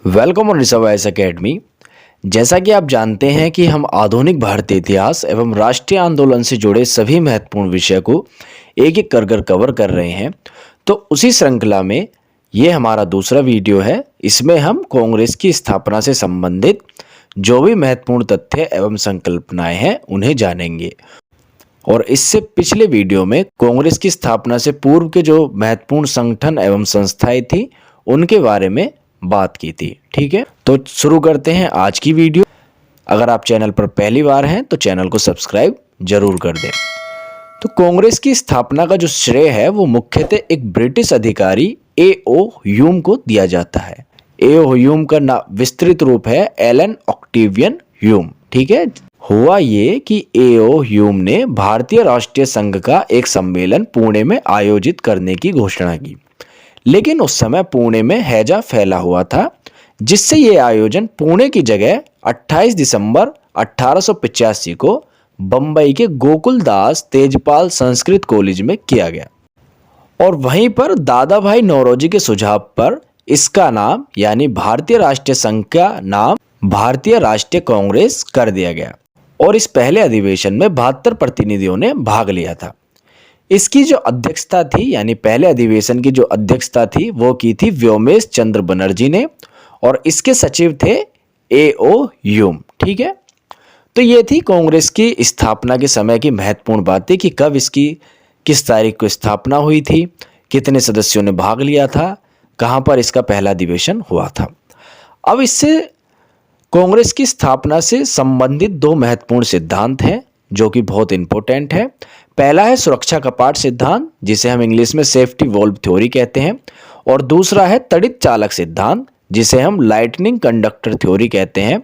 Welcome on रिसर्वाइस academy. जैसा कि आप जानते हैं कि हम आधुनिक भारतीय इतिहास एवं राष्ट्रीय आंदोलन से जुड़े सभी महत्वपूर्ण विषय को एक एक कर कवर कर रहे हैं। तो उसी श्रृंखला में ये हमारा दूसरा वीडियो है। इसमें हम कांग्रेस की स्थापना से संबंधित जो भी महत्वपूर्ण तथ्य एवं संकल्पनाएं हैं उन्हें जानेंगे। और इससे पिछले वीडियो में कांग्रेस की स्थापना से पूर्व के जो महत्वपूर्ण संगठन एवं संस्थाएं थी उनके बारे में बात की थी। ठीक है, तो शुरू करते हैं आज की वीडियो। अगर आप चैनल पर पहली बार हैं तो चैनल को सब्सक्राइब जरूर कर दें। तो कांग्रेस की स्थापना का जो श्रेय है वो मुख्यतः एक ब्रिटिश अधिकारी A.O. ह्यूम को दिया जाता है। A.O. ह्यूम का विस्तृत रूप है एलन ऑक्टेवियन ह्यूम। ठीक है, हुआ ये कि A.O. ह्यूम ने भारतीय राष्ट्रीय संघ का एक सम्मेलन पुणे में आयोजित करने की घोषणा की, लेकिन उस समय पुणे में हैजा फैला हुआ था, जिससे ये आयोजन पुणे की जगह 28 दिसंबर 1885 को बंबई के गोकुलदास तेजपाल संस्कृत कॉलेज में किया गया। और वहीं पर दादा भाई नौरोजी के सुझाव पर इसका नाम यानी भारतीय राष्ट्रीय संघ का नाम भारतीय राष्ट्रीय कांग्रेस कर दिया गया। और इस पहले अधिवेशन में 72 प्रतिनिधियों ने भाग लिया था। इसकी जो अध्यक्षता थी यानी पहले अधिवेशन की जो अध्यक्षता थी वो की थी व्योमेश चंद्र बनर्जी ने, और इसके सचिव थे A.O. ह्यूम। ठीक है, तो ये थी कांग्रेस की स्थापना के समय की महत्वपूर्ण बातें कि कब इसकी किस तारीख को स्थापना हुई थी, कितने सदस्यों ने भाग लिया था, कहाँ पर इसका पहला अधिवेशन हुआ था। अब इससे कांग्रेस की स्थापना से संबंधित दो महत्वपूर्ण सिद्धांत हैं जो कि बहुत इंपॉर्टेंट है। पहला है सुरक्षा कपाट सिद्धांत, जिसे हम इंग्लिश में सेफ्टी वॉल्व थ्योरी कहते हैं, और दूसरा है तड़ित चालक सिद्धांत, जिसे हम लाइटनिंग कंडक्टर थ्योरी कहते हैं।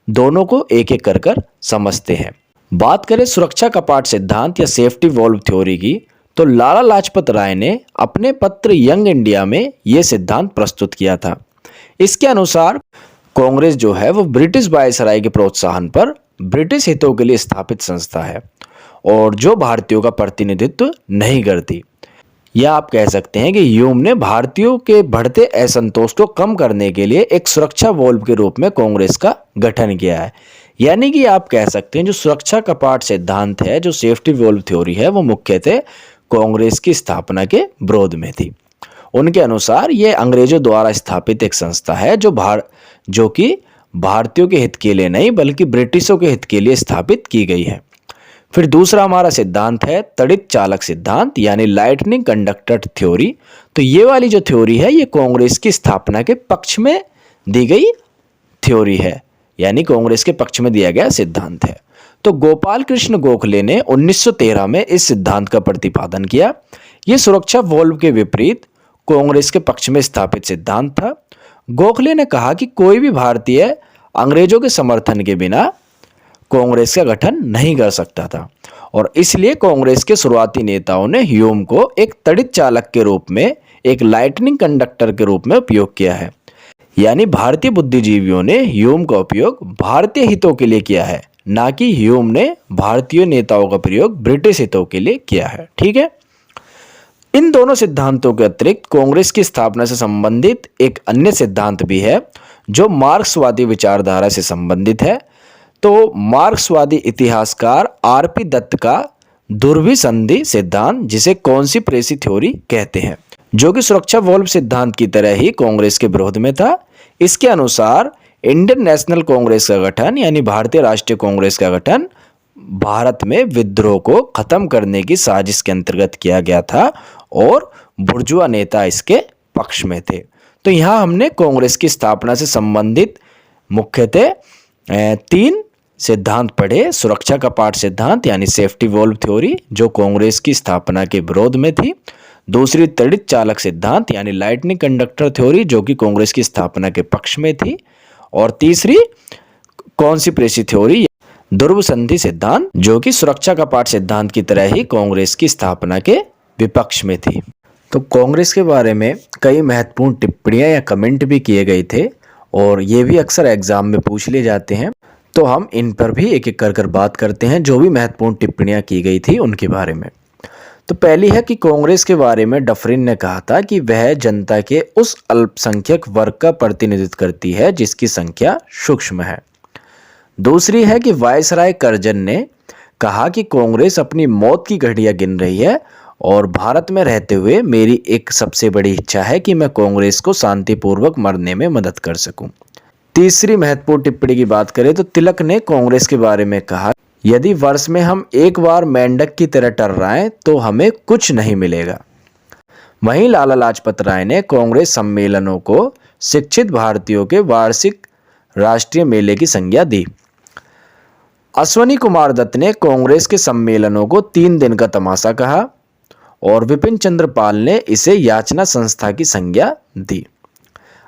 दोनों को एक एक कर समझते हैं। बात करें सुरक्षा कपाट सिद्धांत या सेफ्टी वॉल्व थ्योरी की, तो लाला लाजपत राय ने अपने पत्र यंग इंडिया में यह सिद्धांत प्रस्तुत किया था। इसके अनुसार कांग्रेस जो है वो ब्रिटिश वायसराय के प्रोत्साहन पर ब्रिटिश हितों के लिए स्थापित संस्था है और जो भारतीयों का प्रतिनिधित्व नहीं करती। या आप कह सकते हैं कि ह्यूम ने भारतीयों के बढ़ते असंतोष को कम करने के लिए एक सुरक्षा वॉल्व के रूप में कांग्रेस का गठन किया है। यानी कि आप कह सकते हैं जो सुरक्षा कपाट सिद्धांत है, जो सेफ्टी वॉल्व थ्योरी है, वो मुख्यतः कांग्रेस की स्थापना के विरोध में थी। उनके अनुसार ये अंग्रेजों द्वारा स्थापित एक संस्था है जो कि भारतीयों के हित के लिए नहीं बल्कि ब्रिटिशों के हित के लिए स्थापित की गई है। फिर दूसरा हमारा सिद्धांत है तड़ित चालक सिद्धांत यानी लाइटनिंग कंडक्टर थ्योरी। तो ये वाली जो थ्योरी है ये कांग्रेस की स्थापना के पक्ष में दी गई थ्योरी है, यानी कांग्रेस के पक्ष में दिया गया सिद्धांत है। तो गोपाल कृष्ण गोखले ने 1913 में इस सिद्धांत का प्रतिपादन किया। ये सुरक्षा वॉल्व के विपरीत कांग्रेस के पक्ष में स्थापित सिद्धांत था। गोखले ने कहा कि कोई भी भारतीय अंग्रेजों के समर्थन के बिना कांग्रेस का गठन नहीं कर सकता था, और इसलिए कांग्रेस के शुरुआती नेताओं ने ह्यूम को एक तड़ित चालक के रूप में, एक लाइटनिंग कंडक्टर के रूप में उपयोग किया है। यानी भारतीय बुद्धिजीवियों ने ह्यूम का उपयोग भारतीय हितों के लिए किया है, ना कि ह्यूम ने भारतीय नेताओं का प्रयोग ब्रिटिश हितों के लिए किया है। ठीक है, इन दोनों सिद्धांतों के अतिरिक्त कांग्रेस की स्थापना से संबंधित एक अन्य सिद्धांत भी है जो मार्क्सवादी विचारधारा से संबंधित है। तो मार्क्सवादी इतिहासकार R.P. दत्त का ध्रुवी संधि सिद्धांत, जिसे कॉन्स्पिरेसी थ्योरी कहते हैं, जो कि सुरक्षा वॉल्व सिद्धांत की तरह ही कांग्रेस के विरोध में था। इसके अनुसार इंडियन नेशनल कांग्रेस का गठन यानी भारतीय राष्ट्रीय कांग्रेस का गठन भारत में विद्रोह को खत्म करने की साजिश के अंतर्गत किया गया था और बुर्जुआ नेता इसके पक्ष में थे। तो यहाँ हमने कांग्रेस की स्थापना से संबंधित मुख्यतः 3 सिद्धांत पढ़े। सुरक्षा कपाट सिद्धांत यानी सेफ्टी वॉल्व थ्योरी जो कांग्रेस की स्थापना के विरोध में थी, दूसरी तड़ित चालक सिद्धांत यानी लाइटनिंग कंडक्टर थ्योरी जो कि कांग्रेस की स्थापना के पक्ष में थी, और तीसरी कॉन्स्पिरेसी थ्योरी ध्रुव संधि सिद्धांत जो कि सुरक्षा कपाट सिद्धांत की तरह ही कांग्रेस की स्थापना के विपक्ष में थी। तो कांग्रेस के बारे में कई महत्वपूर्ण टिप्पणियां या कमेंट भी किए गए थे और ये भी अक्सर एग्जाम में पूछ लिए जाते हैं। तो हम इन पर भी एक एक कर बात करते हैं जो भी महत्वपूर्ण टिप्पणियां की गई थी उनके बारे में। तो पहली है कि कांग्रेस के बारे में डफरिन ने कहा था कि वह जनता के उस अल्पसंख्यक वर्ग का प्रतिनिधित्व करती है जिसकी संख्या सूक्ष्म है। दूसरी है कि वायसराय करजन ने कहा कि कांग्रेस अपनी मौत की घड़ियां गिन रही है और भारत में रहते हुए मेरी एक सबसे बड़ी इच्छा है कि मैं कांग्रेस को शांतिपूर्वक मरने में मदद कर सकूं। तीसरी महत्वपूर्ण टिप्पणी की बात करें तो तिलक ने कांग्रेस के बारे में कहा, यदि वर्ष में हम एक बार मेंढक की तरह टर्राएं तो हमें कुछ नहीं मिलेगा। वहीं लाला लाजपत राय ने कांग्रेस सम्मेलनों को शिक्षित भारतीयों के वार्षिक राष्ट्रीय मेले की संज्ञा दी। अश्वनी कुमार दत्त ने कांग्रेस के सम्मेलनों को 3 दिन का तमाशा कहा और विपिन चंद्र पाल ने इसे याचना संस्था की संज्ञा दी।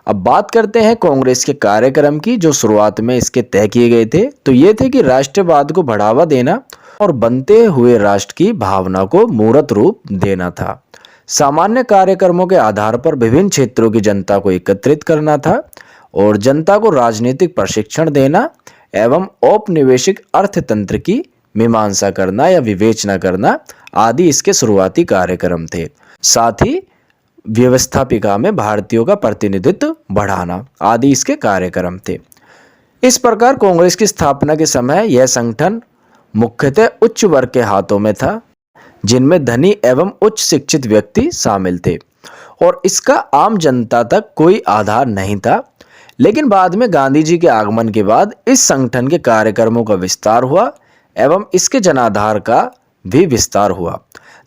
अब बात करते हैं कांग्रेस के कार्यक्रम की जो शुरुआत में इसके तय किए गए थे। तो ये थे कि राष्ट्रवाद को बढ़ावा देना और बनते हुए राष्ट्र की भावना को मूर्त रूप देना था। सामान्य कार्यक्रमों के आधार पर विभिन्न क्षेत्रों की जनता को एकत्रित करना था और जनता को राजनीतिक प्रशिक्षण देना एवं औपनिवेशिक अर्थतंत्र की मीमांसा करना या विवेचना करना आदि इसके शुरुआती कार्यक्रम थे। साथ ही व्यवस्थापिका में भारतीयों का प्रतिनिधित्व बढ़ाना आदि इसके कार्यक्रम थे। इस प्रकार कांग्रेस की स्थापना के समय यह संगठन मुख्यतः उच्च वर्ग के हाथों में था, जिनमें धनी एवं उच्च शिक्षित व्यक्ति शामिल थे और इसका आम जनता तक कोई आधार नहीं था। लेकिन बाद में गांधी जी के आगमन के बाद इस संगठन के कार्यक्रमों का विस्तार हुआ एवं इसके जनाधार का भी विस्तार हुआ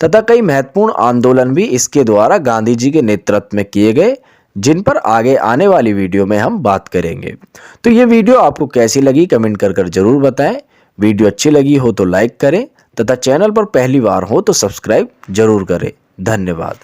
तथा कई महत्वपूर्ण आंदोलन भी इसके द्वारा गांधी जी के नेतृत्व में किए गए, जिन पर आगे आने वाली वीडियो में हम बात करेंगे। तो ये वीडियो आपको कैसी लगी कमेंट कर जरूर बताएं। वीडियो अच्छी लगी हो तो लाइक करें तथा चैनल पर पहली बार हो तो सब्सक्राइब जरूर करें। धन्यवाद।